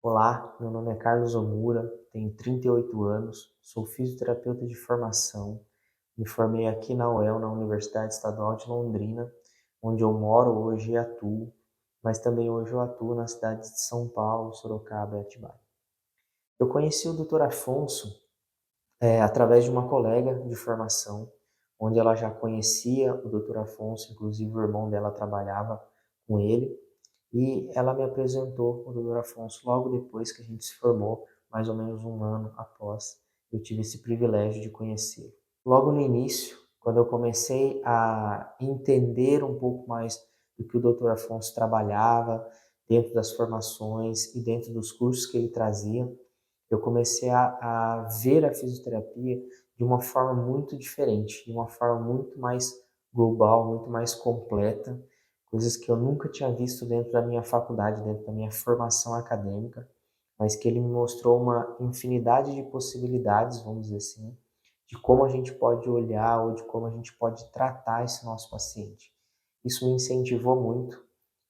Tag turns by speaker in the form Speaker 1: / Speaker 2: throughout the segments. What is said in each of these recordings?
Speaker 1: Olá, meu nome é Carlos Omura, tenho 38 anos, sou fisioterapeuta de formação, me formei aqui na UEL, na Universidade Estadual de Londrina, onde eu moro hoje e atuo, mas também hoje eu atuo nas cidades de São Paulo, Sorocaba e Atibaia. Eu conheci o Dr. Afonso através de uma colega de formação, onde ela já conhecia o Dr. Afonso, inclusive o irmão dela trabalhava com ele, e ela me apresentou o Dr. Afonso logo depois que a gente se formou, mais ou menos um ano após eu tive esse privilégio de conhecê-lo. Logo no início, quando eu comecei a entender um pouco mais do que o Dr. Afonso trabalhava dentro das formações e dentro dos cursos que ele trazia, eu comecei a ver a fisioterapia de uma forma muito diferente, de uma forma muito mais global, muito mais completa, coisas que eu nunca tinha visto dentro da minha faculdade, dentro da minha formação acadêmica, mas que ele me mostrou uma infinidade de possibilidades, vamos dizer assim, de como a gente pode olhar ou de como a gente pode tratar esse nosso paciente. Isso me incentivou muito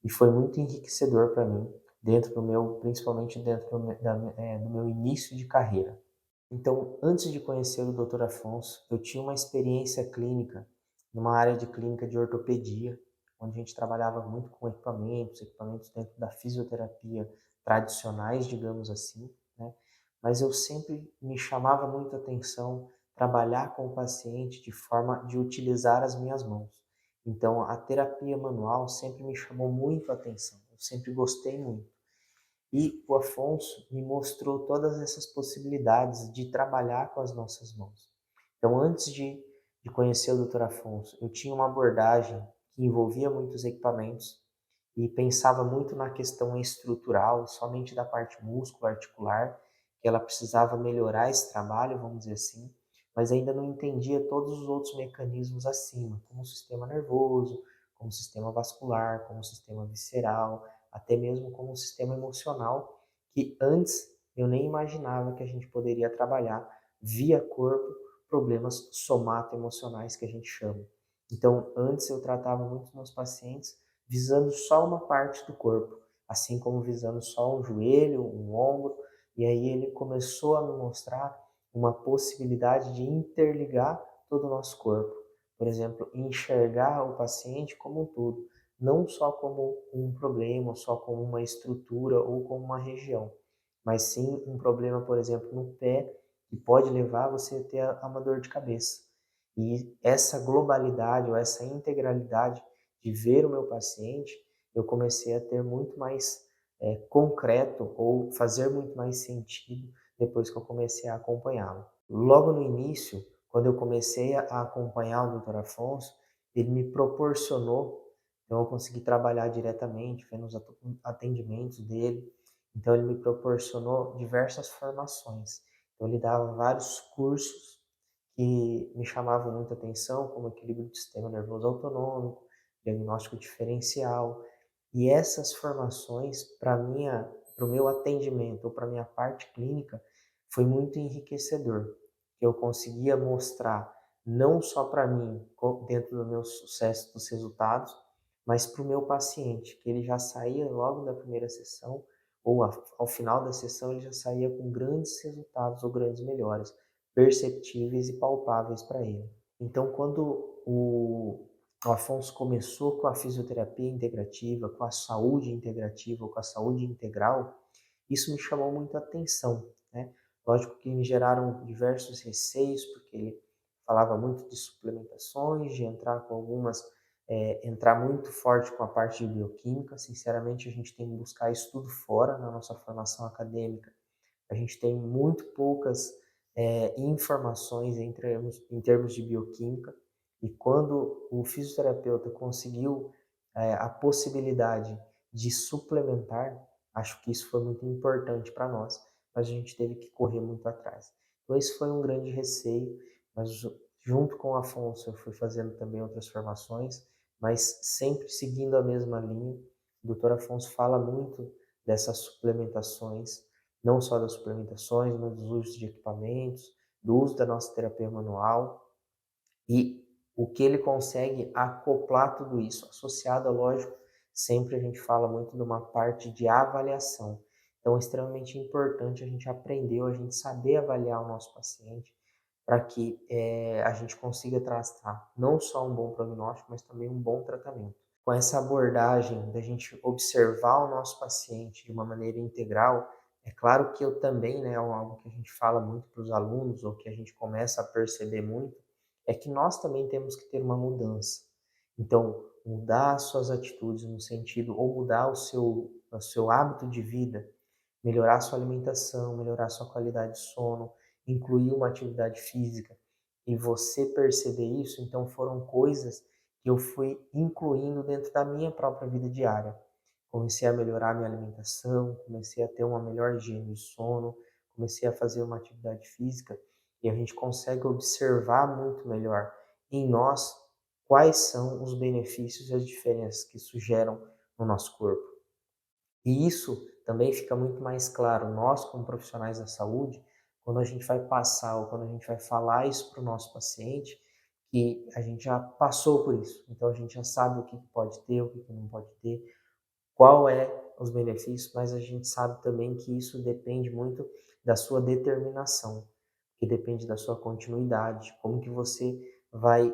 Speaker 1: e foi muito enriquecedor para mim, dentro do meu, principalmente dentro do meu início de carreira. Então, antes de conhecer o Dr. Afonso, eu tinha uma experiência clínica numa área de clínica de ortopedia, onde a gente trabalhava muito com equipamentos dentro da fisioterapia tradicionais, digamos assim, né? Mas eu sempre me chamava muito a atenção trabalhar com o paciente de forma de utilizar as minhas mãos. Então, a terapia manual sempre me chamou muito a atenção, eu sempre gostei muito. E o Afonso me mostrou todas essas possibilidades de trabalhar com as nossas mãos. Então, antes de conhecer o Dr. Afonso, eu tinha uma abordagem que envolvia muitos equipamentos e pensava muito na questão estrutural, somente da parte músculo-articular, que ela precisava melhorar esse trabalho, vamos dizer assim, mas ainda não entendia todos os outros mecanismos acima, como o sistema nervoso, como o sistema vascular, como o sistema visceral, até mesmo como um sistema emocional, que antes eu nem imaginava que a gente poderia trabalhar via corpo problemas somato-emocionais que a gente chama. Então, antes eu tratava muito meus pacientes visando só uma parte do corpo, assim como visando só um joelho, um ombro, e aí ele começou a me mostrar uma possibilidade de interligar todo o nosso corpo. Por exemplo, enxergar o paciente como um todo, não só como um problema, só como uma estrutura ou como uma região, mas sim um problema, por exemplo, no pé, que pode levar você a ter uma dor de cabeça. E essa globalidade ou essa integralidade de ver o meu paciente, eu comecei a ter muito mais concreto ou fazer muito mais sentido depois que eu comecei a acompanhá-lo. Logo no início, quando eu comecei a acompanhar o Dr. Afonso, ele me proporcionou, então eu consegui trabalhar diretamente, vendo os atendimentos dele, então ele me proporcionou diversas formações. Então ele dava vários cursos que me chamavam muita atenção, como equilíbrio do sistema nervoso autonômico, diagnóstico diferencial, e essas formações para o meu atendimento ou para a minha parte clínica foi muito enriquecedor. Eu conseguia mostrar não só para mim, dentro do meu sucesso dos resultados, mas para o meu paciente, que ele já saía logo da primeira sessão, ou ao final da sessão ele já saía com grandes resultados ou grandes melhoras, perceptíveis e palpáveis para ele. Então, quando o Afonso começou com a fisioterapia integrativa, com a saúde integrativa, com a saúde integral, isso me chamou muito a atenção, né? Lógico que me geraram diversos receios, porque ele falava muito de suplementações, de entrar com algumas, entrar muito forte com a parte de bioquímica. Sinceramente, a gente tem que buscar isso tudo fora na nossa formação acadêmica. A gente tem muito poucas informações em termos de bioquímica, e quando o fisioterapeuta conseguiu a possibilidade de suplementar, acho que isso foi muito importante para nós, mas a gente teve que correr muito atrás. Então esse foi um grande receio, mas junto com o Afonso eu fui fazendo também outras formações, mas sempre seguindo a mesma linha. O Dr. Afonso fala muito dessas suplementações, não só das suplementações, mas dos usos de equipamentos, do uso da nossa terapia manual e o que ele consegue acoplar tudo isso, associado, lógico, sempre a gente fala muito de uma parte de avaliação. Então é extremamente importante a gente aprender, a gente saber avaliar o nosso paciente para que a gente consiga traçar não só um bom prognóstico, mas também um bom tratamento. Com essa abordagem da gente observar o nosso paciente de uma maneira integral, é claro que eu também, né, algo que a gente fala muito para os alunos, ou que a gente começa a perceber muito, é que nós também temos que ter uma mudança. Então, mudar as suas atitudes no sentido, ou mudar o seu hábito de vida, melhorar a sua alimentação, melhorar a sua qualidade de sono, incluir uma atividade física, e você perceber isso, então foram coisas que eu fui incluindo dentro da minha própria vida diária. Comecei a melhorar a minha alimentação, comecei a ter uma melhor higiene de sono, comecei a fazer uma atividade física, e a gente consegue observar muito melhor em nós quais são os benefícios e as diferenças que isso geram no nosso corpo. E isso também fica muito mais claro, nós como profissionais da saúde, quando a gente vai passar ou quando a gente vai falar isso para o nosso paciente, que a gente já passou por isso. Então a gente já sabe o que pode ter, o que não pode ter, qual é os benefícios, mas a gente sabe também que isso depende muito da sua determinação, que depende da sua continuidade, como que você vai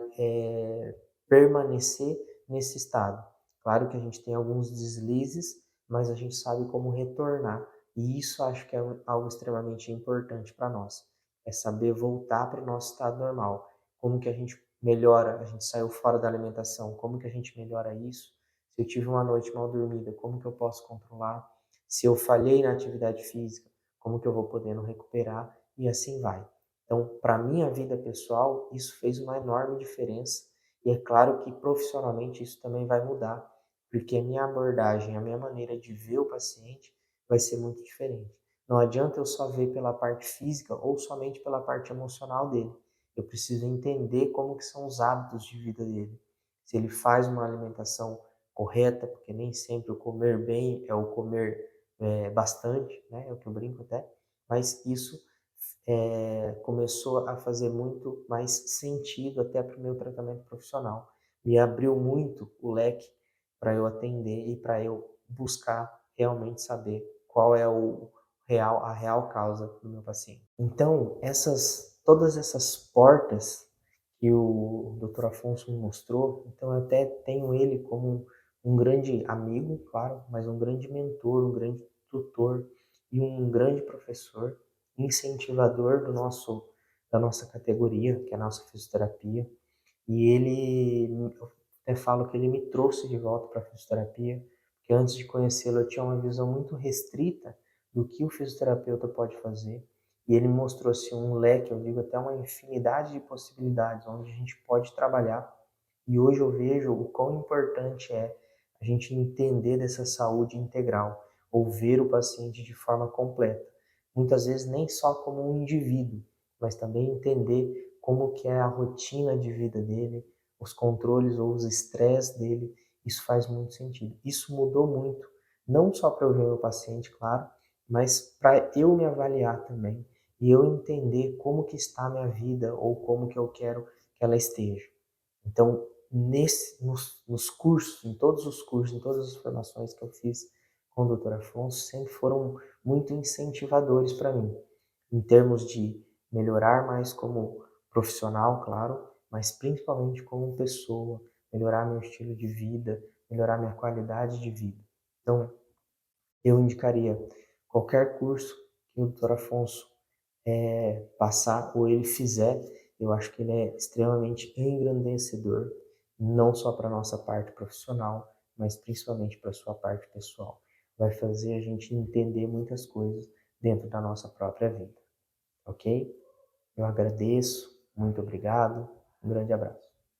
Speaker 1: permanecer nesse estado. Claro que a gente tem alguns deslizes, mas a gente sabe como retornar. E isso acho que é algo extremamente importante para nós. É saber voltar para o nosso estado normal. Como que a gente melhora, a gente saiu fora da alimentação, como que a gente melhora isso? Se eu tive uma noite mal dormida, como que eu posso controlar? Se eu falhei na atividade física, como que eu vou podendo recuperar? E assim vai. Então, para a minha vida pessoal, isso fez uma enorme diferença. E é claro que profissionalmente isso também vai mudar, porque a minha abordagem, a minha maneira de ver o paciente vai ser muito diferente. Não adianta eu só ver pela parte física ou somente pela parte emocional dele. Eu preciso entender como que são os hábitos de vida dele. Se ele faz uma alimentação correta, porque nem sempre o comer bem é o comer bastante, né? É o que eu brinco até, mas isso começou a fazer muito mais sentido até para o meu tratamento profissional. Me abriu muito o leque para eu atender e para eu buscar realmente saber qual é a real causa do meu paciente. Então, todas essas portas que o Dr. Afonso me mostrou, então eu até tenho ele como um grande amigo, claro, mas um grande mentor, um grande tutor e um grande professor, incentivador da nossa categoria, que é a nossa fisioterapia. E eu até falo que ele me trouxe de volta para a fisioterapia, porque antes de conhecê-lo eu tinha uma visão muito restrita do que o fisioterapeuta pode fazer. E ele mostrou assim, um leque, eu digo até uma infinidade de possibilidades onde a gente pode trabalhar. E hoje eu vejo o quão importante é a gente entender dessa saúde integral, ou ver o paciente de forma completa. Muitas vezes nem só como um indivíduo, mas também entender como que é a rotina de vida dele, os controles ou os estresses dele. Isso faz muito sentido. Isso mudou muito, não só para eu ver o meu paciente, claro, mas para eu me avaliar também e eu entender como que está a minha vida ou como que eu quero que ela esteja. Então, nos cursos, em todos os cursos, em todas as formações que eu fiz com o Dr. Afonso, sempre foram muito incentivadores para mim, em termos de melhorar mais como profissional, claro, mas principalmente como pessoa, melhorar meu estilo de vida, melhorar minha qualidade de vida. Então, eu indicaria qualquer curso que o Dr. Afonso passar ou ele fizer, eu acho que ele é extremamente engrandecedor, não só para a nossa parte profissional, mas principalmente para a sua parte pessoal. Vai fazer a gente entender muitas coisas dentro da nossa própria vida, ok? Eu agradeço, muito obrigado, um grande abraço.